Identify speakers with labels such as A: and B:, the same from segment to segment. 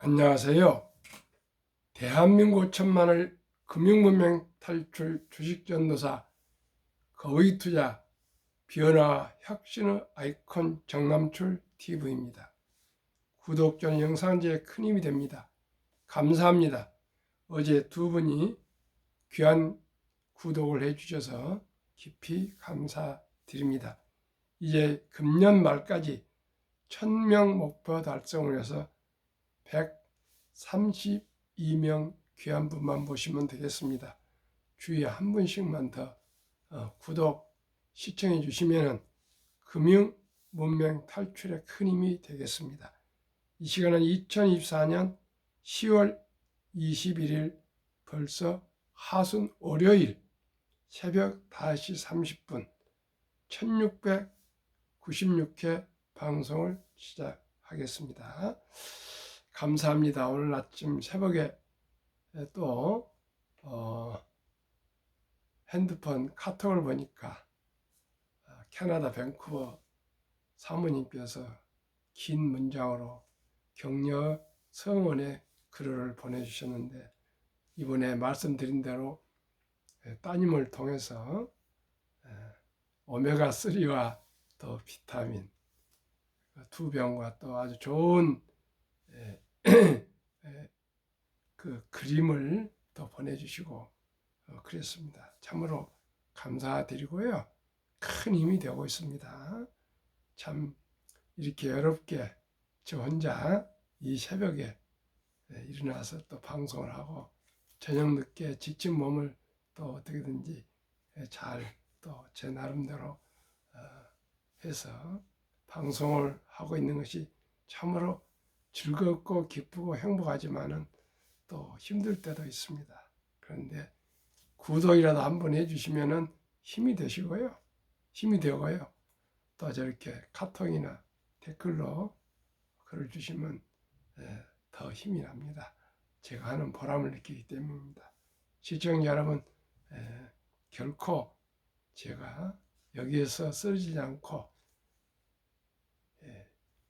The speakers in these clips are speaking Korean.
A: 안녕하세요. 대한민국 천만을 금융문명 탈출 주식전도사 거위투자 변화 혁신의 아이콘 정남출 TV입니다. 구독자는 영상제에 큰 힘이 됩니다. 감사합니다. 어제 두 분이 귀한 구독을 해주셔서 깊이 감사드립니다. 이제 금년 말까지 1000명 목표 달성을 해서 132명 귀한 분만 보시면 되겠습니다. 주위에 한 분씩만 더 구독, 시청해 주시면 금융 문명 탈출에 큰 힘이 되겠습니다. 이 시간은 2024년 10월 21일 벌써 하순 월요일 새벽 5시 30분 1696회 방송을 시작하겠습니다. 감사합니다. 오늘 아침 새벽에 또 핸드폰 카톡을 보니까 캐나다 밴쿠버 사모님께서 긴 문장으로 격려 성원의 글을 보내주셨는데, 이번에 말씀드린 대로 따님을 통해서 오메가3와 또 비타민 2병과 또 아주 좋은 그 그림을 또 보내주시고 그랬습니다. 참으로 감사드리고요. 큰 힘이 되고 있습니다. 참 이렇게 어렵게 저 혼자 이 새벽에 일어나서 또 방송을 하고 저녁 늦게 지친 몸을 또 어떻게든지 잘 또 제 나름대로 해서 방송을 하고 있는 것이 참으로 즐겁고 기쁘고 행복하지만은 또 힘들 때도 있습니다. 그런데 구독이라도 한번 해주시면은 힘이 되시고요. 힘이 되고요. 또 저렇게 카톡이나 댓글로 글을 주시면 더 힘이 납니다. 제가 하는 보람을 느끼기 때문입니다. 시청자 여러분, 결코 제가 여기에서 쓰러지지 않고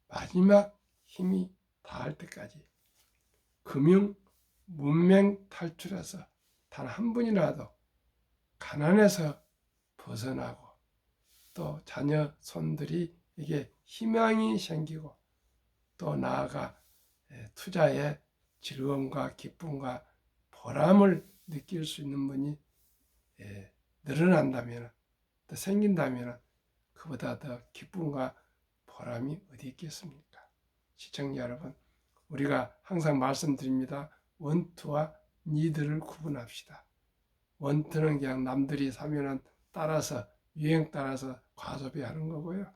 A: 마지막 힘이 다할 때까지 금융 문명 탈출해서 단 한 분이라도 가난에서 벗어나고 또 자녀 손들이 이게 희망이 생기고 또 나아가 투자에 즐거움과 기쁨과 보람을 느낄 수 있는 분이 늘어난다면, 또 생긴다면 그보다 더 기쁨과 보람이 어디 있겠습니까? 시청자 여러분, 우리가 항상 말씀드립니다. 원투와 니드를 구분합시다. 원투는 그냥 남들이 사면은 따라서 유행 따라서 과소비하는 거고요.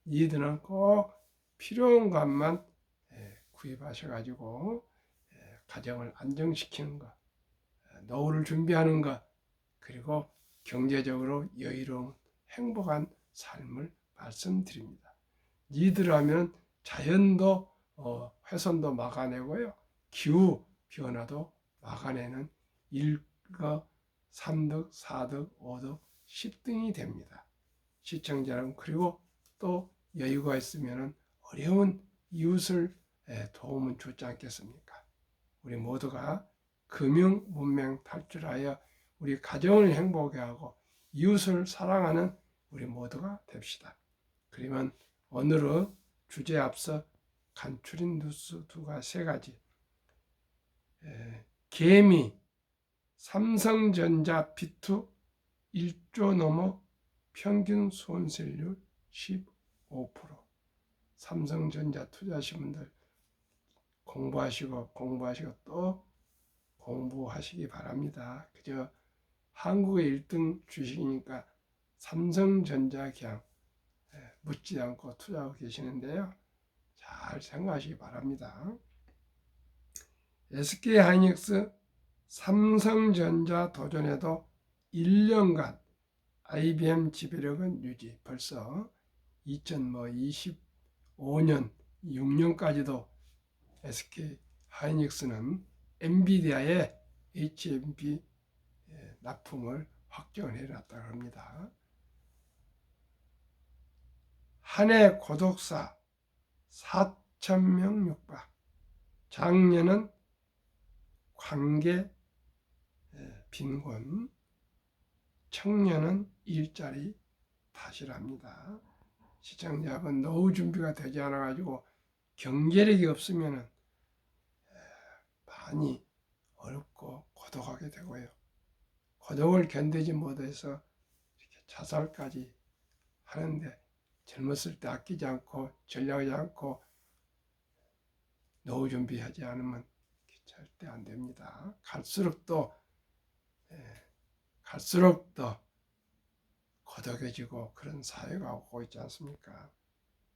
A: 니드는 꼭 필요한 것만 구입하셔가지고 가정을 안정시키는 것, 노후를 준비하는 것, 그리고 경제적으로 여유로운 행복한 삶을 말씀드립니다. 니드라면 자연도 훼손도 막아내고요. 기후 변화도 막아내는 1거, 3득, 4득, 5득, 10등이 됩니다. 시청자 여러분, 그리고 또 여유가 있으면 어려운 이웃을 도움은 주지 않겠습니까? 우리 모두가 금융 문명 탈출하여 우리 가정을 행복하게 하고 이웃을 사랑하는 우리 모두가 됩시다. 그러면 오늘의 주제에 앞서 간추린 뉴스 세 가지. 개미 삼성전자 비투 1조 넘어 평균 손실률 15%. 삼성전자 투자하신 분들 공부하시고 또 공부하시기 바랍니다. 그저 한국의 1등 주식이니까 삼성전자 그냥 묻지 않고 투자하고 계시는데요. 잘 생각하시기 바랍니다. SK하이닉스 삼성전자 도전에도 1년간 IBM 지배력은 유지. 벌써 2025년 6년까지도 SK하이닉스는 엔비디아의 HMB 납품을 확정을 해놨다고 합니다. 한 해 구독자 4,000명 육박. 장년은 관계 빈곤, 청년은 일자리 다시랍니다. 시청자 여러분, 노후 준비가 되지 않아 가지고 경제력이 없으면 많이 어렵고 고독하게 되고요. 고독을 견디지 못해서 이렇게 자살까지 하는데, 젊었을 때 아끼지 않고 전략하지 않고 노후 준비하지 않으면 절대 안 됩니다. 갈수록 더 고독해지고 그런 사회가 오고 있지 않습니까?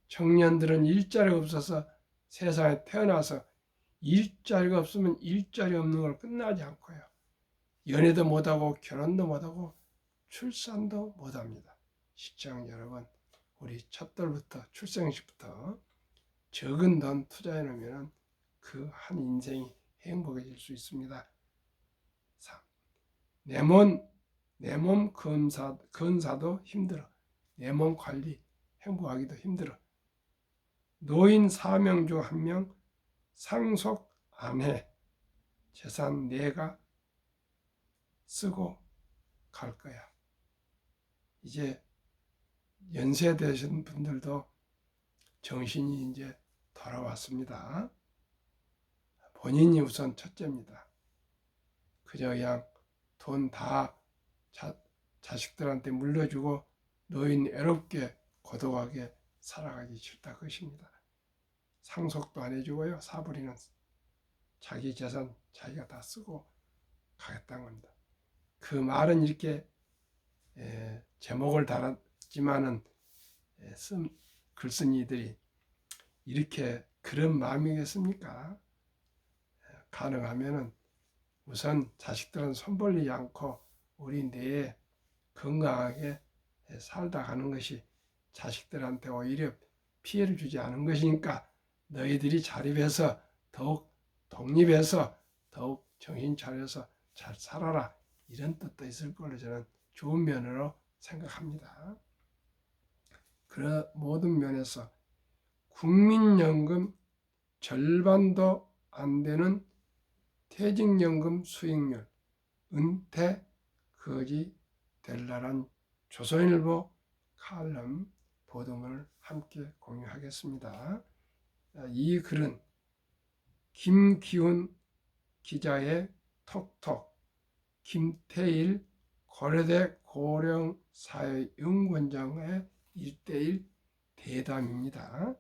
A: 청년들은 일자리가 없어서 세상에 태어나서 일자리가 없으면 일자리 없는 걸 끝나지 않고요. 연애도 못하고 결혼도 못하고 출산도 못합니다. 시청 여러분, 우리 첫돌부터 출생식부터 적은 돈 투자해 놓으면 그 한 인생이 행복해질 수 있습니다. 3. 내 몸 건사도 힘들어. 내 몸 관리 행복하기도 힘들어. 노인 4명 중 1명 상속 안 해. 재산 내가 쓰고 갈 거야. 이제 연세 되신 분들도 정신이 이제 돌아왔습니다. 본인이 우선 첫째입니다. 그저 그냥 돈 다 자식들한테 물려주고 노인 애롭게 고독하게 살아가기 싫다 그것입니다. 상속도 안 해주고요. 사부리는 자기 재산 자기가 다 쓰고 가겠다는 겁니다. 그 말은 이렇게 제목을 달았지만은 글쓴이들이 이렇게 그런 마음이겠습니까? 가능하면은 우선 자식들은 손 벌리지 않고 우리 내에 건강하게 살다 가는 것이 자식들한테 오히려 피해를 주지 않은 것이니까 너희들이 자립해서 더욱 독립해서 더욱 정신 차려서 잘 살아라, 이런 뜻도 있을 걸로 저는 좋은 면으로 생각합니다. 그런 모든 면에서 국민연금 절반도 안 되는 퇴직연금 수익률 은퇴 거지 될라란 조선일보 칼럼 보도문을 함께 공유하겠습니다. 이 글은 김기훈 기자의 톡톡, 김태일 고려대 고령사회연구원장의 1:1 대담입니다.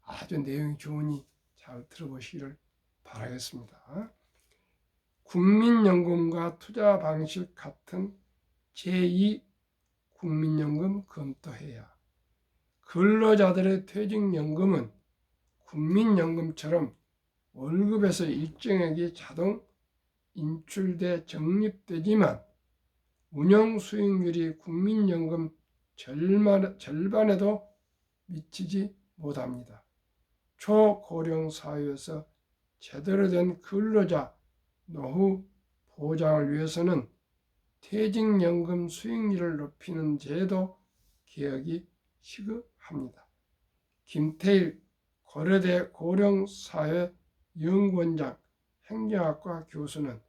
A: 아주 내용이 좋으니 잘 들어보시기를 바라겠습니다. 국민연금과 투자 방식 같은 제2 국민연금 검토해야. 근로자들의 퇴직연금은 국민연금처럼 월급에서 일정액이 자동 인출돼 적립되지만 운영 수익률이 국민연금 절반에도 미치지 못합니다. 초고령 사회에서 제대로 된 근로자 노후 보장을 위해서는 퇴직연금 수익률을 높이는 제도 개혁이 시급합니다. 김태일 고려대 고령사회연구원장 행정학과 교수는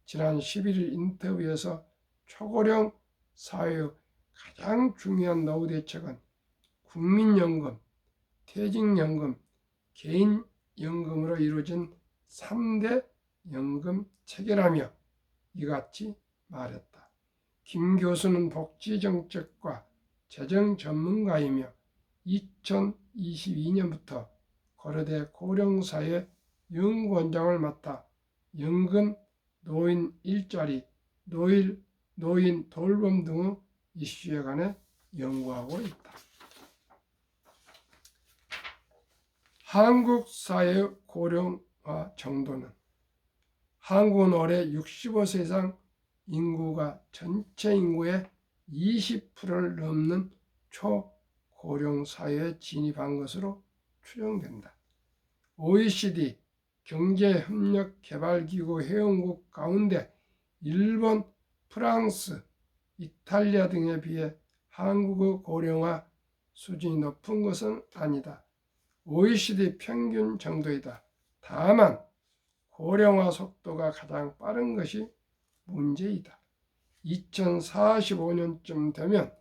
A: 지난 11일 인터뷰에서 초고령 사회의 가장 중요한 노후 대책은 국민연금, 퇴직연금, 개인연금으로 이루어진 3대 연금 체계라며 이같이 말했다. 김 교수는 복지정책과 재정 전문가이며 2022년부터 고려대 고령사회 연구원장을 맡아 연금, 노인 일자리, 노인 돌봄 등의 이슈에 관해 연구하고 있다. 한국 사회의 고령화 정도는 한국은 올해 65세 이상 인구가 전체 인구의 20%를 넘는 초고령 사회에 진입한 것으로 추정된다. OECD 경제협력개발기구 회원국 가운데 일본, 프랑스, 이탈리아 등에 비해 한국의 고령화 수준이 높은 것은 아니다. OECD 평균 정도이다. 다만 고령화 속도가 가장 빠른 것이 문제이다. 2045년쯤 되면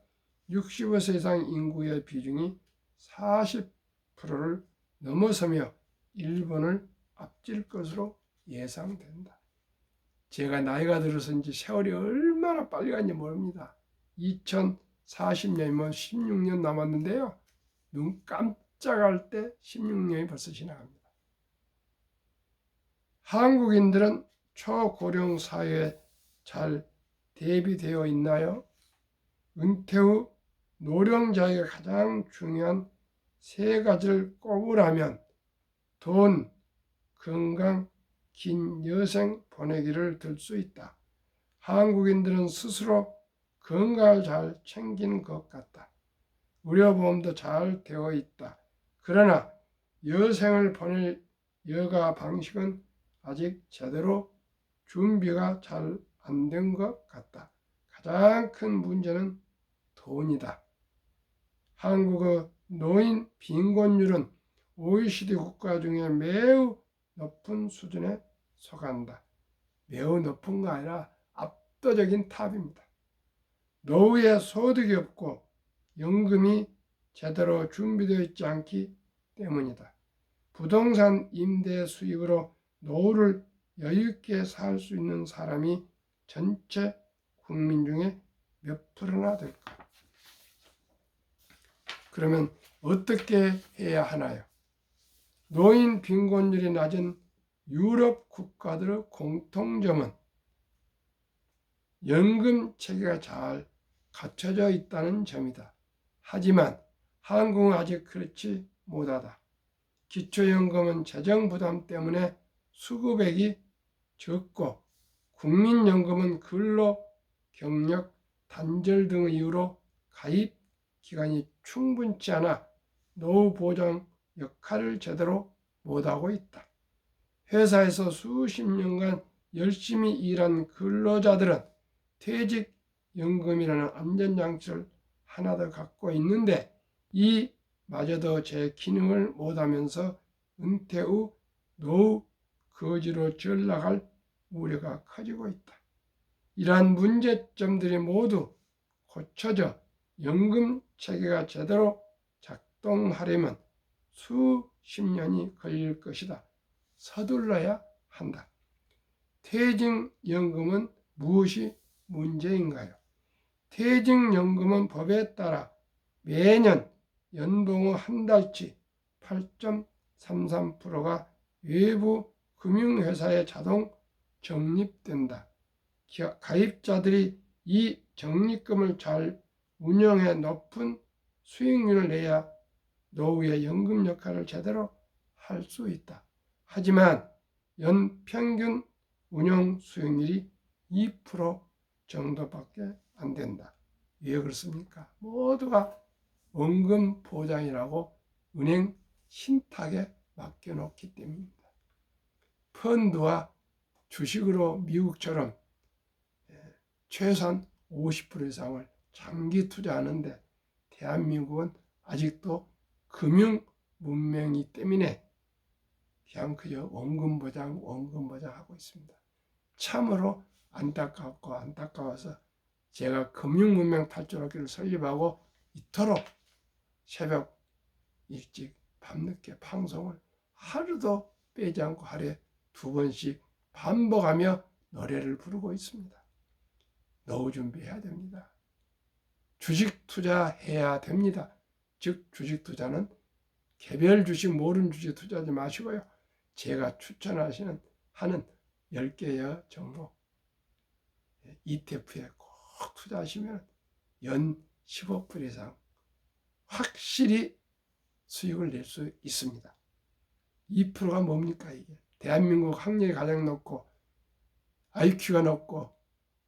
A: 65세 이상 인구의 비중이 40%를 넘어서며 일본을 앞질 것으로 예상된다. 제가 나이가 들어서인지 세월이 얼마나 빨리 간지 모릅니다. 2040년이면 16년 남았는데요. 눈 깜짝할 때 16년이 벌써 지나갑니다. 한국인들은 초고령 사회에 잘 대비되어 있나요? 은퇴 후 노령자에게 가장 중요한 세 가지를 꼽으라면 돈, 건강, 긴 여생 보내기를 들 수 있다. 한국인들은 스스로 건강을 잘 챙기는 것 같다. 의료보험도 잘 되어 있다. 그러나 여생을 보낼 여가 방식은 아직 제대로 준비가 잘 안 된 것 같다. 가장 큰 문제는 돈이다. 한국의 노인 빈곤율은 OECD 국가 중에 매우 높은 수준에 속한다. 매우 높은 거 아니라 압도적인 탑입니다. 노후에 소득이 없고 연금이 제대로 준비되어 있지 않기 때문이다. 부동산 임대 수익으로 노후를 여유있게 살 수 있는 사람이 전체 국민 중에 몇 프로나 될까? 그러면 어떻게 해야 하나요? 노인 빈곤율이 낮은 유럽 국가들의 공통점은 연금 체계가 잘 갖춰져 있다는 점이다. 하지만 한국은 아직 그렇지 못하다. 기초연금은 재정 부담 때문에 수급액이 적고 국민연금은 근로, 경력, 단절 등의 이유로 가입 기간이 충분치 않아 노후 보장 역할을 제대로 못하고 있다. 회사에서 수십 년간 열심히 일한 근로자들은 퇴직연금이라는 안전장치를 하나 더 갖고 있는데 이마저도 제 기능을 못하면서 은퇴 후 노후 거지로 전락할 우려가 커지고 있다. 이러한 문제점들이 모두 고쳐져 연금 체계가 제대로 작동하려면 수십 년이 걸릴 것이다. 서둘러야 한다. 퇴직연금은 무엇이 문제인가요? 퇴직연금은 법에 따라 매년 연봉의 한 달치 8.33%가 외부 금융회사에 자동 적립된다. 가입자들이 이 적립금을 잘 운영해 높은 수익률을 내야 노후의 연금 역할을 제대로 할 수 있다. 하지만 연평균 운영 수익률이 2% 정도밖에 안 된다. 왜 그렇습니까? 모두가 원금 보장이라고 은행 신탁에 맡겨놓기 때문입니다. 펀드와 주식으로 미국처럼 최소한 50% 이상을 장기 투자하는데 대한민국은 아직도 금융 문명이기 때문에 그냥 그저 원금 보장 하고 있습니다. 참으로 안타까워서 제가 금융문명 탈출학교를 설립하고 이토록 새벽 일찍 밤늦게 방송을 하루도 빼지 않고 하루에 2번씩 반복하며 노래를 부르고 있습니다. 노후 준비해야 됩니다. 주식 투자해야 됩니다. 즉 주식 투자는 개별 주식 모르는 주식 투자하지 마시고요. 제가 추천하는 10개의 종목 ETF에 꼭 투자하시면 연 15% 이상 확실히 수익을 낼 수 있습니다. 2%가 뭡니까 이게? 대한민국 학력이 가장 높고 IQ가 높고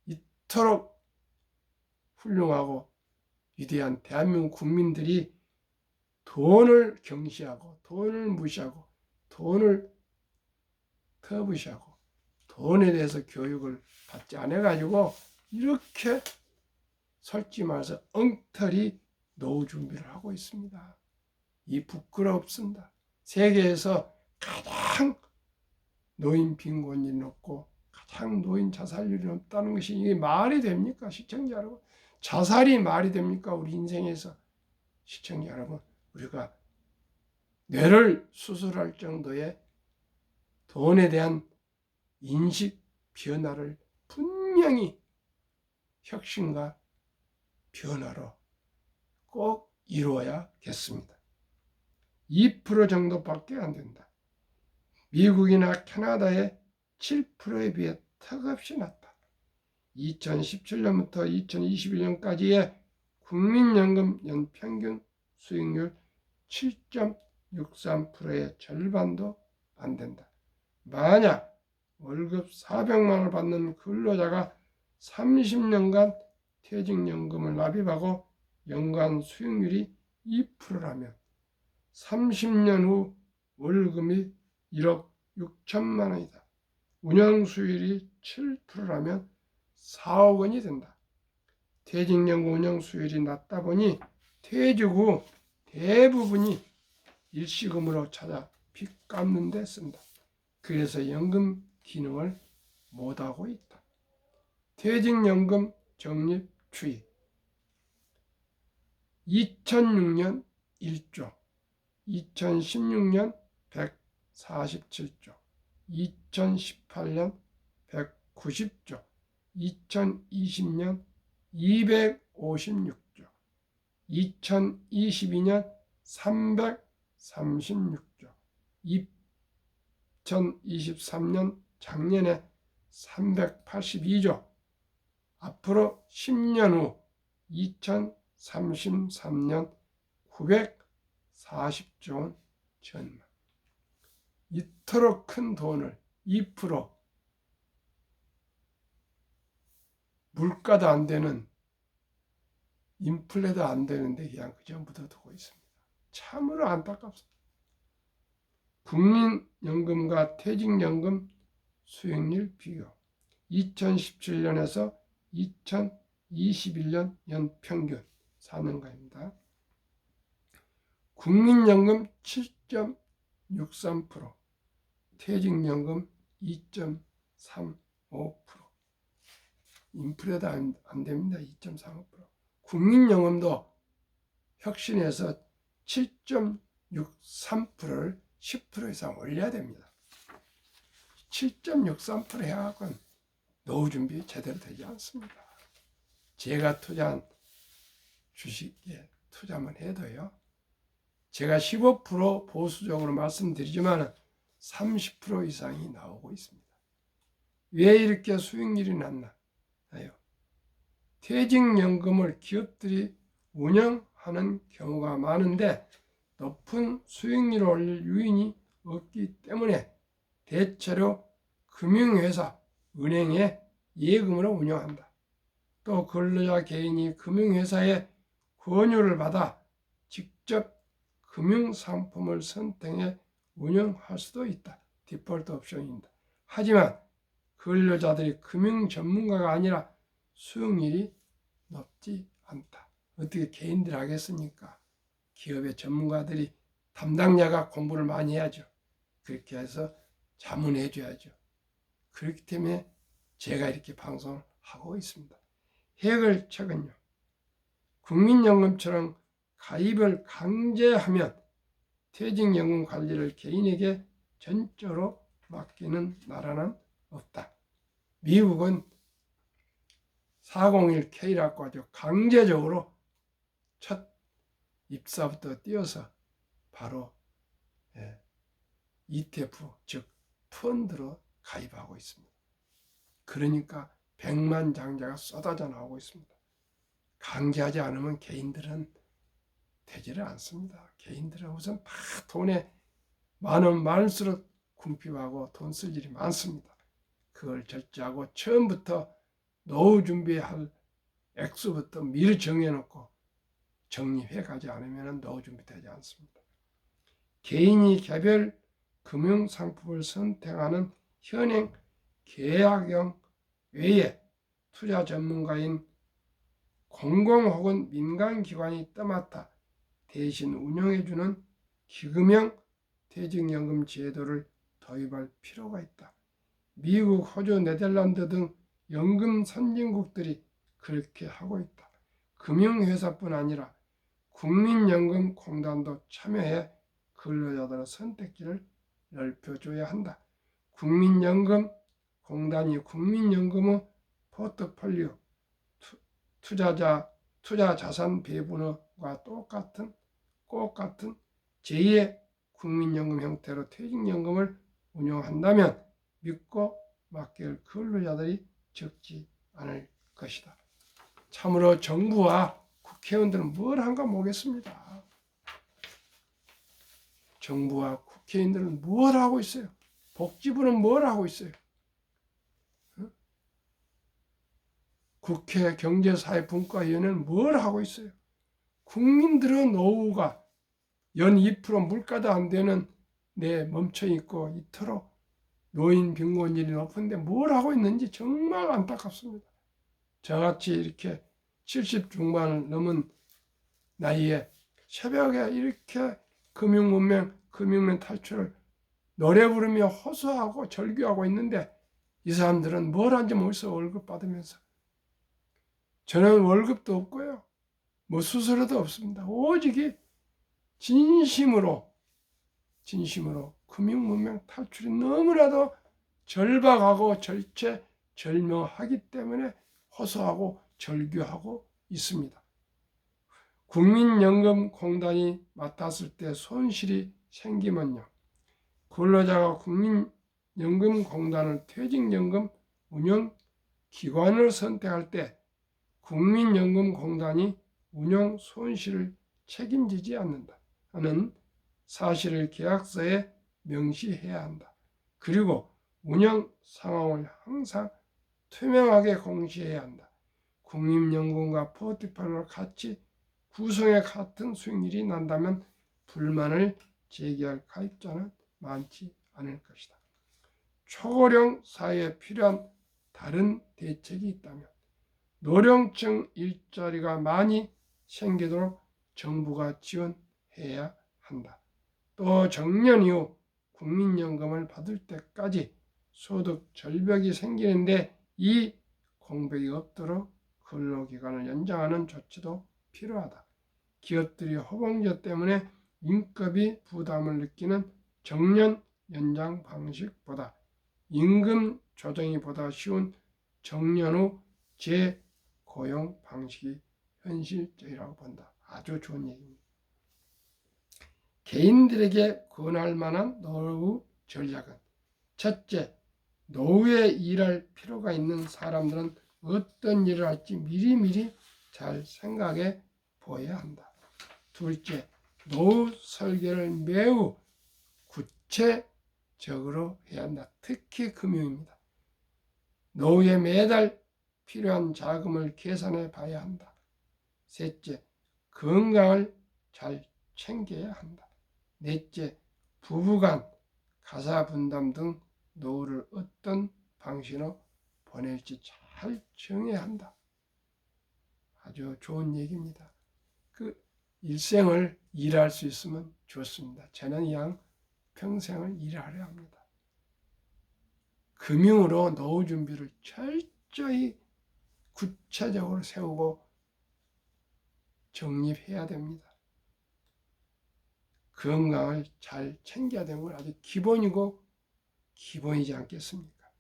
A: 이토록 훌륭하고 위대한 대한민국 국민들이 돈을 경시하고 돈을 무시하고 돈을 터부시하고 돈에 대해서 교육을 받지 않아가지고 이렇게 솔직히 말해서 엉터리 노후 준비를 하고 있습니다. 이 부끄럽습니다. 세계에서 가장 노인 빈곤율이 높고 가장 노인 자살률이 높다는 것이 이게 말이 됩니까? 시청자 여러분. 자살이 말이 됩니까? 우리 인생에서. 시청자 여러분. 우리가 뇌를 수술할 정도의 돈에 대한 인식 변화를 분명히 혁신과 변화로 꼭 이루어야겠습니다. 2% 정도밖에 안 된다. 미국이나 캐나다의 7%에 비해 턱없이 낮다. 2017년부터 2021년까지의 국민연금 연평균 수익률 7.63%의 절반도 안 된다. 만약 월급 400만 원을 받는 근로자가 30년간 퇴직연금을 납입하고 연간 수익률이 2%라면 30년 후 월급이 1억 6천만 원이다. 운영 수율이 7%라면 4억 원이 된다. 퇴직연금 운영 수율이 낮다 보니 퇴직 후 대부분이 일시금으로 찾아 빚 갚는 데 쓴다. 그래서 연금 기능을 못하고 있다. 퇴직연금 적립 추이 2006년 1조, 2016년 147조, 2018년 190조, 2020년 256조, 2022년 336조, 2023년 작년에 382조, 앞으로 10년 후 2033년 940조 원 전망. 이토록 큰 돈을 2% 물가도 안 되는 인플레도 안 되는데 그냥 그저 묻어두고 있습니다. 참으로 안타깝습니다. 국민연금과 퇴직연금 수익률 비교 2017년에서 2021년 연평균 4년간입니다. 국민연금 7.63%, 퇴직연금 2.35%, 인플레도 안 됩니다. 2.35%. 국민연금도 혁신해서 7.63%를 10% 이상 올려야 됩니다. 7.63% 해갖고는 노후 준비 제대로 되지 않습니다. 제가 투자한 주식에 투자만 해도요. 제가 15% 보수적으로 말씀드리지만 30% 이상이 나오고 있습니다. 왜 이렇게 수익률이 낮나요? 퇴직연금을 기업들이 운영하는 경우가 많은데 높은 수익률을 올릴 요인이 없기 때문에 대체로 금융회사, 은행에 예금으로 운영한다. 또 근로자 개인이 금융회사의 권유를 받아 직접 금융상품을 선택해 운영할 수도 있다. 디폴트 옵션입니다. 하지만 근로자들이 금융 전문가가 아니라 수익률이 높지 않다. 어떻게 개인들이 하겠습니까? 기업의 전문가들이 담당자가 공부를 많이 해야죠. 그렇게 해서 자문해 줘야죠. 그렇기 때문에 제가 이렇게 방송을 하고 있습니다. 해결책은요. 국민연금처럼 가입을 강제하면 퇴직연금 관리를 개인에게 전적으로 맡기는 나라는 없다. 미국은 401K라고 하죠. 강제적으로 첫 입사부터 뛰어서 바로 ETF, 즉 펀드로 가입하고 있습니다. 그러니까 백만장자가 쏟아져 나오고 있습니다. 강제하지 않으면 개인들은 되지를 않습니다. 개인들은 우선 다 돈에 많으면 많을수록 궁핍하고 돈 쓸 일이 많습니다. 그걸 절제하고 처음부터 노후 준비할 액수부터 미리 정해놓고 적립해 가지 않으면 노후 준비되지 않습니다. 개인이 개별 금융상품을 선택하는 현행 계약형 외에 투자 전문가인 공공 혹은 민간기관이 떠맡아 대신 운영해주는 기금형 퇴직연금 제도를 도입할 필요가 있다. 미국, 호주, 네덜란드 등 연금 선진국들이 그렇게 하고 있다. 금융회사뿐 아니라 국민연금공단도 참여해 근로자들의 선택지를 넓혀줘야 한다. 국민연금공단이 국민연금의 포트폴리오 투자 자산 배분과 똑같은 제2의 국민연금 형태로 퇴직연금을 운영한다면 믿고 맡길 근로자들이 적지 않을 것이다. 참으로 정부와 국회의원들은 뭘 한가 모르겠습니다. 정부와 국회의원들은 뭘 하고 있어요? 복지부는 뭘 하고 있어요? 국회 경제사회분과위원회는 뭘 하고 있어요? 국민들의 노후가 연 2% 물가도 안 되는 내 멈춰있고 이토록 노인 빈곤율이 높은데 뭘 하고 있는지 정말 안타깝습니다. 저같이 이렇게 70 중반을 넘은 나이에 새벽에 이렇게 금융문 탈출을 노래 부르며 호소하고 절규하고 있는데 이 사람들은 뭘 하는지 모르겠어. 월급 받으면서. 저는 월급도 없고요. 뭐 수수료도 없습니다. 오직 진심으로 금융문명 탈출이 너무나도 절박하고 절체절명하기 때문에 호소하고 절규하고 있습니다. 국민연금공단이 맡았을 때 손실이 생기면요. 근로자가 국민연금공단을 퇴직연금 운영기관을 선택할 때 국민연금공단이 운영 손실을 책임지지 않는다 하는 사실을 계약서에 명시해야 한다. 그리고 운영 상황을 항상 투명하게 공시해야 한다. 국민연금과 포트폴리오를 같이 구성에 같은 수익률이 난다면 불만을 제기할 가입자는 많지 않을 것이다. 초고령 사회에 필요한 다른 대책이 있다면 노령층 일자리가 많이 생기도록 정부가 지원해야 한다. 또 정년 이후 국민연금을 받을 때까지 소득 절벽이 생기는데 이 공백이 없도록 근로기간을 연장하는 조치도 필요하다. 기업들이 호봉제 때문에 인건비 부담을 느끼는 정년 연장 방식보다 임금 조정이 보다 쉬운 정년 후 재고용 방식이 현실적이라고 본다. 아주 좋은 얘기입니다. 개인들에게 권할 만한 노후 전략은 첫째, 노후에 일할 필요가 있는 사람들은 어떤 일을 할지 미리미리 잘 생각해 보아야 한다. 둘째, 노후 설계를 매우 구체적으로 해야 한다. 특히 금융입니다. 노후에 매달 필요한 자금을 계산해 봐야 한다. 셋째, 건강을 잘 챙겨야 한다. 넷째, 부부간 가사 분담 등 노후를 어떤 방식으로 보낼지 잘 정해야 한다. 아주 좋은 얘기입니다. 그 일생을 일할 수 있으면 좋습니다. 저는 그냥 평생을 일하려 합니다. 금융으로 노후 준비를 철저히 구체적으로 세우고 정립해야 됩니다. 건강을 잘 챙겨야 되는 건 아주 기본이고 기본이지 않겠습니까?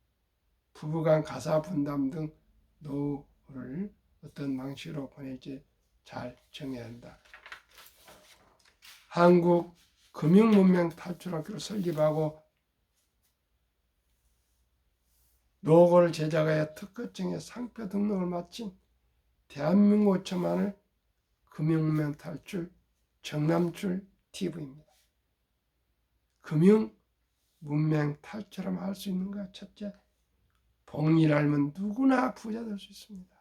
A: 부부간 가사 분담 등 노후를 어떤 방식으로 보낼지 잘 정해야 한다. 한국 금융문명 탈출학교를 설립하고 노고를 제작하여 특허증에 상표 등록을 마친 대한민국 5천만을 금융문명 탈출 정남출 TV입니다. 금융 문명 탈출하면 할 수 있는 것 첫째, 복리를 알면 누구나 부자 될 수 있습니다.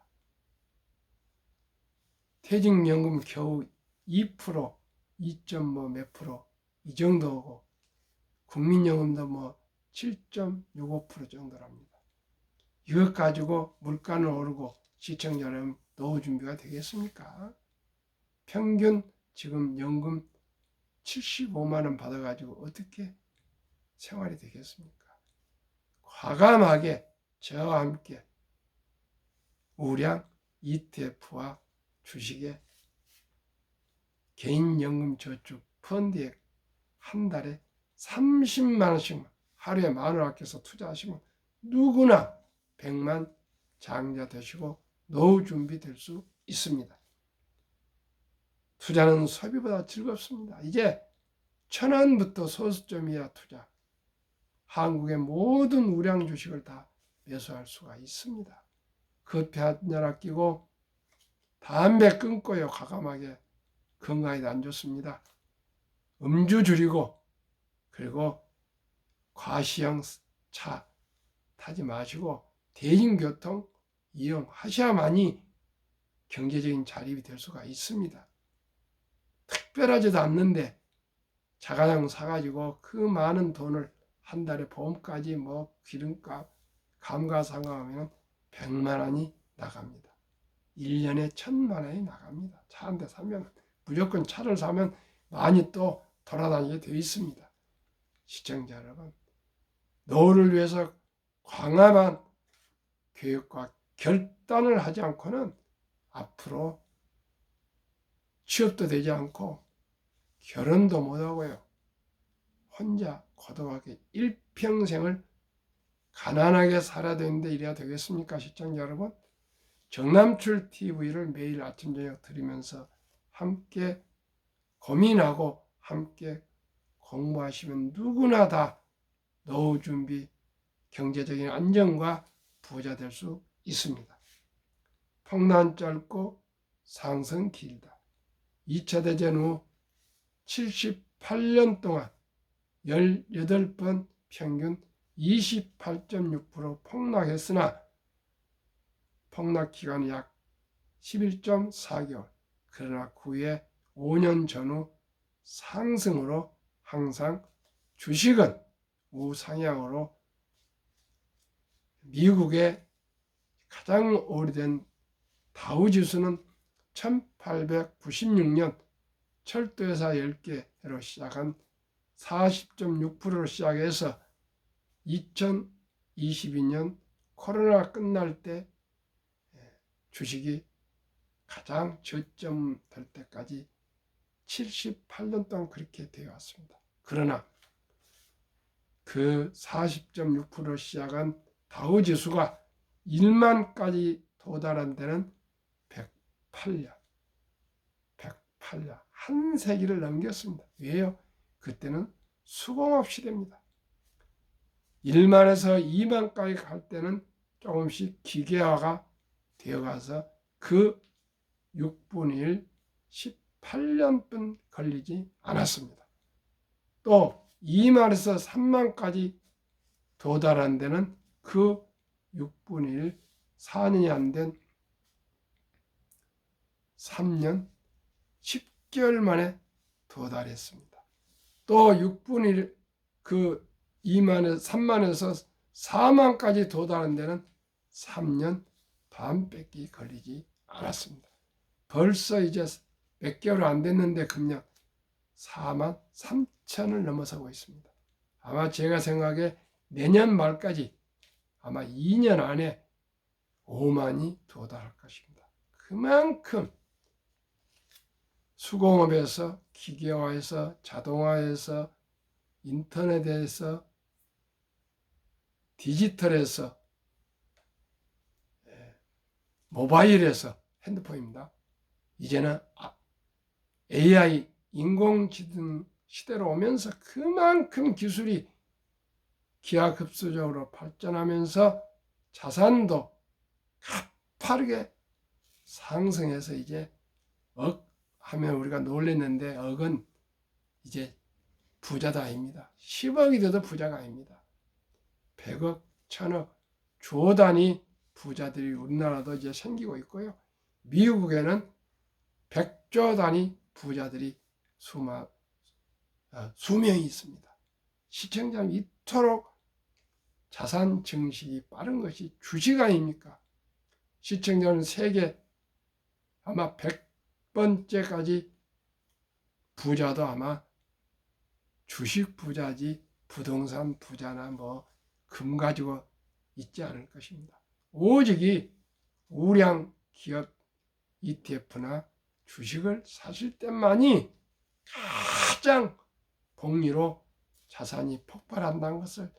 A: 퇴직연금 겨우 2%, 2.몇 프로 이 정도고 국민연금도 7.65% 정도랍니다. 이것 가지고 물가는 오르고 시청자 여러분 노후 준비가 되겠습니까? 평균 지금 연금 75만 원 받아가지고 어떻게 생활이 되겠습니까? 과감하게 저와 함께 우량 ETF와 주식에 개인연금저축 펀드에 한 달에 30만 원씩 하루에 10,000원 아껴서 투자하시면 누구나 100만 장자 되시고 노후 준비될 수 있습니다. 투자는 소비보다 즐겁습니다. 이제 1,000원부터 소수점이야 투자. 한국의 모든 우량 주식을 다 매수할 수가 있습니다. 커피 한잔 아끼고 담배 끊고요. 과감하게 건강에도 안 좋습니다. 음주 줄이고 그리고 과시형 차 타지 마시고 대중교통 이용하셔야만이 경제적인 자립이 될 수가 있습니다. 특별하지도 않는데 자가용 사가지고 그 많은 돈을 한 달에 보험까지 뭐 기름값 감가상각하면 100만 원이 나갑니다. 1년에 1,000만 원이 나갑니다. 차 한 대 사면 무조건 차를 사면 많이 또 돌아다니게 되어 있습니다. 시청자 여러분, 노후를 위해서 광활한 교육과 결단을 하지 않고는 앞으로 취업도 되지 않고 결혼도 못하고요. 혼자 고독하게 일평생을 가난하게 살아야 되는데 이래야 되겠습니까? 시청자 여러분, 정남출 TV를 매일 아침 저녁 들으면서 함께 고민하고 함께 공부하시면 누구나 다 노후 준비, 경제적인 안정과 부자 될 수 있습니다. 폭락 짧고 상승 길다. 2차 대전 후 78년 동안 18번 평균 28.6% 폭락했으나 폭락 기간이 약 11.4개월. 그러나 그 후에 5년 전후 상승으로 항상 주식은 우상향으로 미국의 가장 오래된 다우지수는 1896년 철도회사 10개로 시작한 40.6%로 시작해서 2022년 코로나 끝날 때 주식이 가장 저점 될 때까지 78년 동안 그렇게 되어 왔습니다. 그러나 그 40.6% 시작한 다우지수가 1만까지 도달한 데는 108년 한 세기를 넘겼습니다. 왜요? 그때는 수공업 시대입니다. 1만에서 2만까지 갈 때는 조금씩 기계화가 되어가서 그 6분의 1, 18년뿐 걸리지 않았습니다. 또 2만에서 3만까지 도달한 데는 그 6분의 1, 4년이 안 된 3년 10개월 만에 도달했습니다. 또 6분의 1, 그 2만에서 3만에서 4만까지 도달한 데는 3년 반밖에 걸리지 않았습니다. 벌써 이제 몇 개월 안 됐는데 금년 4만 3천을 넘어서고 있습니다. 아마 제가 생각에 내년 말까지 아마 2년 안에 5만이 도달할 것입니다. 그만큼 수공업에서 기계화에서 자동화에서 인터넷에서 디지털에서 모바일에서 핸드폰입니다. 이제는 AI 인공지능 시대로 오면서 그만큼 기술이 기하급수적으로 발전하면서 자산도 가파르게 상승해서 이제 억 하면 우리가 놀랐는데 억은 이제 부자도 아닙니다. 10억이 돼도 부자가 아닙니다. 100억, 1000억, 조 단위 부자들이 우리나라도 이제 생기고 있고요. 미국에는 100조 단위 부자들이 수명이 있습니다. 시청자는 이토록 자산 증식이 빠른 것이 주식 아닙니까? 시청자는 세계 아마 100번째까지 부자도 아마 주식 부자지 부동산 부자나 뭐 금 가지고 있지 않을 것입니다. 오직 이 우량 기업 ETF나 주식을 사실 때만이 가장 복리로 자산이 폭발한다는 것을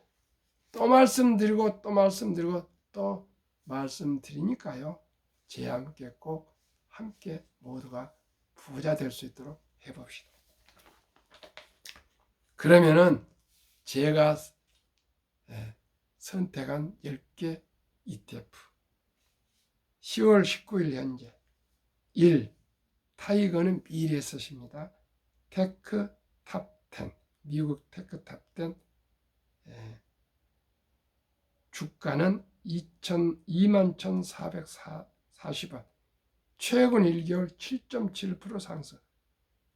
A: 또 말씀드리고 또 말씀드리고 또 말씀드리니까요. 저와 함께 꼭 함께 모두가 부자 될 수 있도록 해봅시다. 그러면은 제가 선택한 10개 ETF 10월 19일 현재 1. 타이거는 미래에셋입니다. 테크 탑 10 미국 테크 탑 10 주가는 21,440원 최근 1개월 7.7% 상승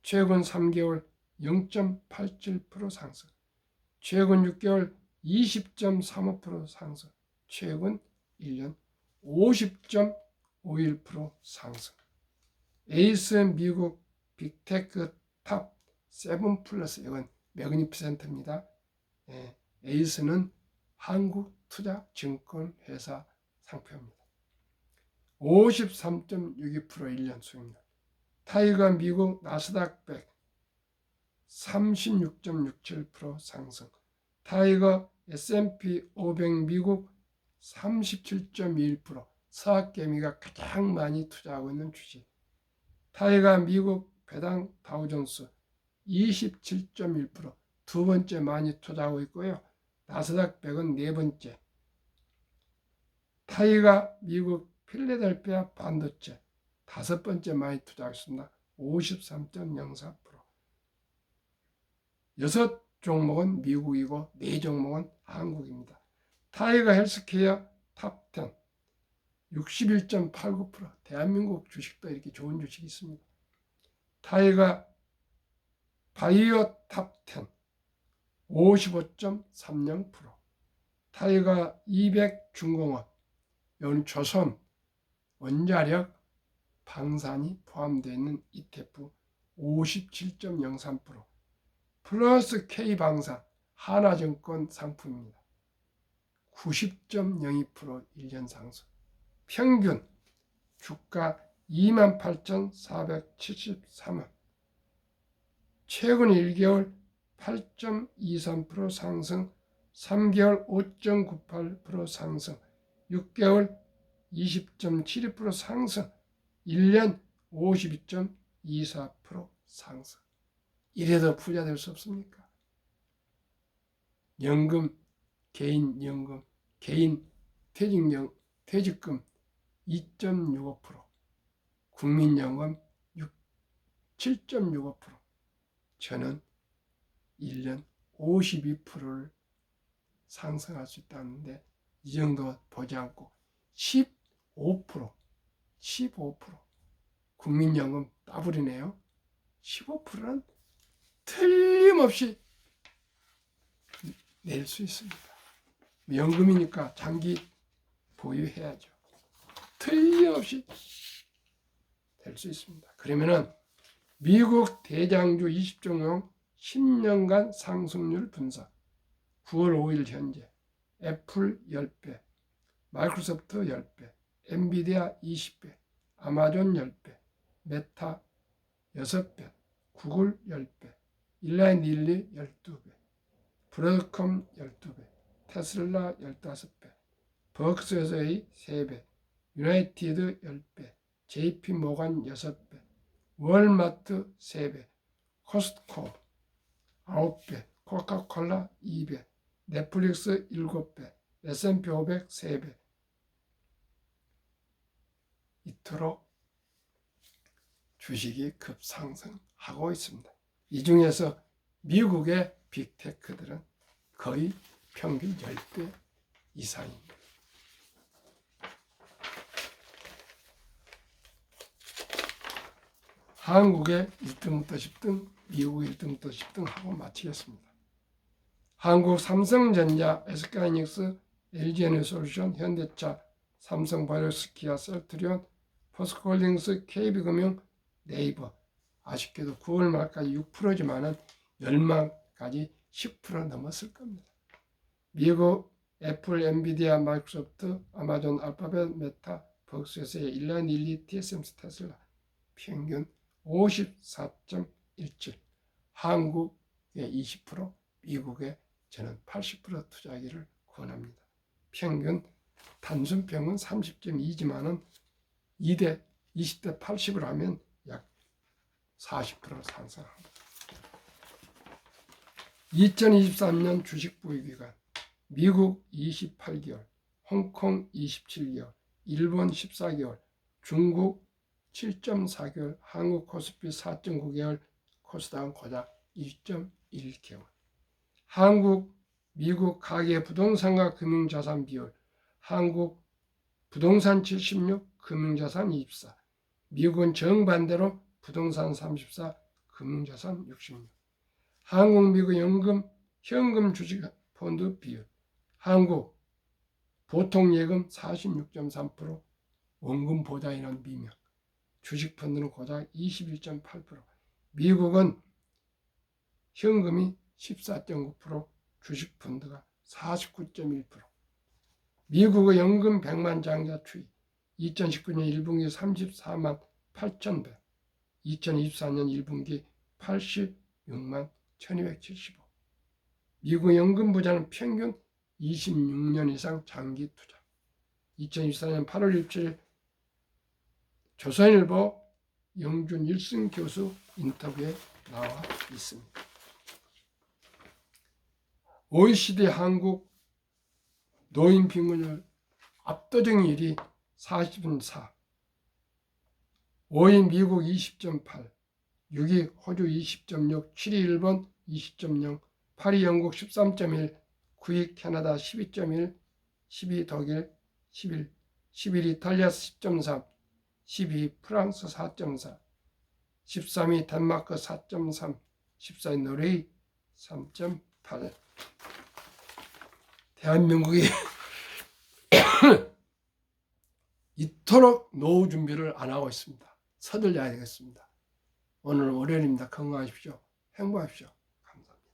A: 최근 3개월 0.87% 상승 최근 6개월 20.35% 상승 최근 1년 50.51% 상승 에이스 미국 빅테크 탑 7 플러스 이건 매그니피센트입니다. 에이스는 한국투자증권회사 상표입니다. 53.62% 1년 수익률 타이거 미국 나스닥 100 36.67% 상승 타이거 S&P 500 미국 37.21% 서학개미가 가장 많이 투자하고 있는 주식 타이거 미국 배당 다우존스 27.1% 두 번째 많이 투자하고 있고요. 나스닥 100은 네 번째 타이거 미국 필라델피아 반도체 다섯 번째 많이 투자하고 있습니다. 53.04% 여섯 종목은 미국이고 네 종목은 한국입니다. 타이거 헬스케어 탑 10 61.89% 대한민국 주식도 이렇게 좋은 주식이 있습니다. 타이거 바이오 탑 10 55.30% 타이거 200 중공업 이건 조선 원자력 방산이 포함되어 있는 ETF 57.03% 플러스 K방산 하나증권 상품입니다. 90.02% 1년 상승 평균 주가 28,473원 최근 1개월 8.23% 상승 3개월 5.98% 상승 6개월 20.72% 상승 1년 52.24% 상승 이래도 부자 될 수 없습니까? 연금, 개인 연금, 개인 퇴직금 2.65% 국민연금 7.65% 저는 1년 52%를 상승할 수 있다는데 이 정도 보지 않고 15% 국민연금 따블이네요. 15%는 틀림없이 낼 수 있습니다. 연금이니까 장기 보유해야죠. 틀림없이 될 수 있습니다. 그러면은 미국 대장주 20종목 10년간 상승률 분석 9월 5일 현재 애플 10배, 마이크로소프트 10배, 엔비디아 20배, 아마존 10배, 메타 6배, 구글 10배, 일라이닐리 12배, 브로드컴 12배, 테슬라 15배, 버크셔의 3배, 유나이티드 10배, JP모간 6배, 월마트 3배, 코스트코 9배, 코카콜라 2배, 넷플릭스 7배, S&P 500 3배 이토록 주식이 급상승하고 있습니다. 이 중에서 미국의 빅테크들은 거의 평균 10배 이상입니다. 한국의 1등부터 10등, 미국의 1등부터 10등 하고 마치겠습니다. 한국 삼성전자, SK하이닉스, LG에너지솔루션, 현대차, 삼성바이오로스, 기아, 셀트리온, 포스코홀딩스, KB금융, 네이버 아쉽게도 9월 말까지 6%지만은 열망 까지 10% 넘었을 겁니다. 미국 애플, 엔비디아, 마이크로소프트, 아마존, 알파벳, 메타, 벅스에서의 일라인, 릴리, TSMC, 테슬라 평균 54.17, 한국의 20%, 미국의 저는 80% 투자하기를 권합니다. 평균 단순평은 30.2지만은 20대 80을 하면 약 40% 상승합니다. 2023년 주식 보유 기간 미국 28개월, 홍콩 27개월, 일본 14개월, 중국 7.4개월, 한국 코스피 4.9개월, 코스닥은 고작 1.1개월. 한국, 미국 가계 부동산과 금융자산 비율, 한국 부동산 76, 금융자산 24, 미국은 정반대로 부동산 34, 금융자산 66. 한국, 미국 현금 주식 펀드 비율, 한국 보통예금 46.3%, 원금 보장이라는 미명, 주식 펀드는 고작 21.8%, 미국은 현금이 14.9%, 주식 펀드가 49.1%. 미국의 연금 100만 장자 추이 2019년 1분기 34만 8,100, 2024년 1분기 86만 1275. 미국 연금 부자는 평균 26년 이상 장기 투자. 2024년 8월 27일 조선일보 영준 일승 교수 인터뷰에 나와 있습니다. OECD 한국 노인 빈곤율 압도적인 1위 40.4, 5위 미국 20.8, 6위 호주 20.6, 7위 일본 20.0, 8위 영국 13.1, 9위 캐나다 12.1, 10위 독일 11, 11위 이탈리아 10.3, 12위 프랑스 4.4, 13위 덴마크 4.3, 14위 노르웨이 3.8. 대한민국이 이토록 노후 준비를 안 하고 있습니다. 서둘러야 되겠습니다. 오늘 월요일입니다. 건강하십시오. 행복하십시오. 감사합니다.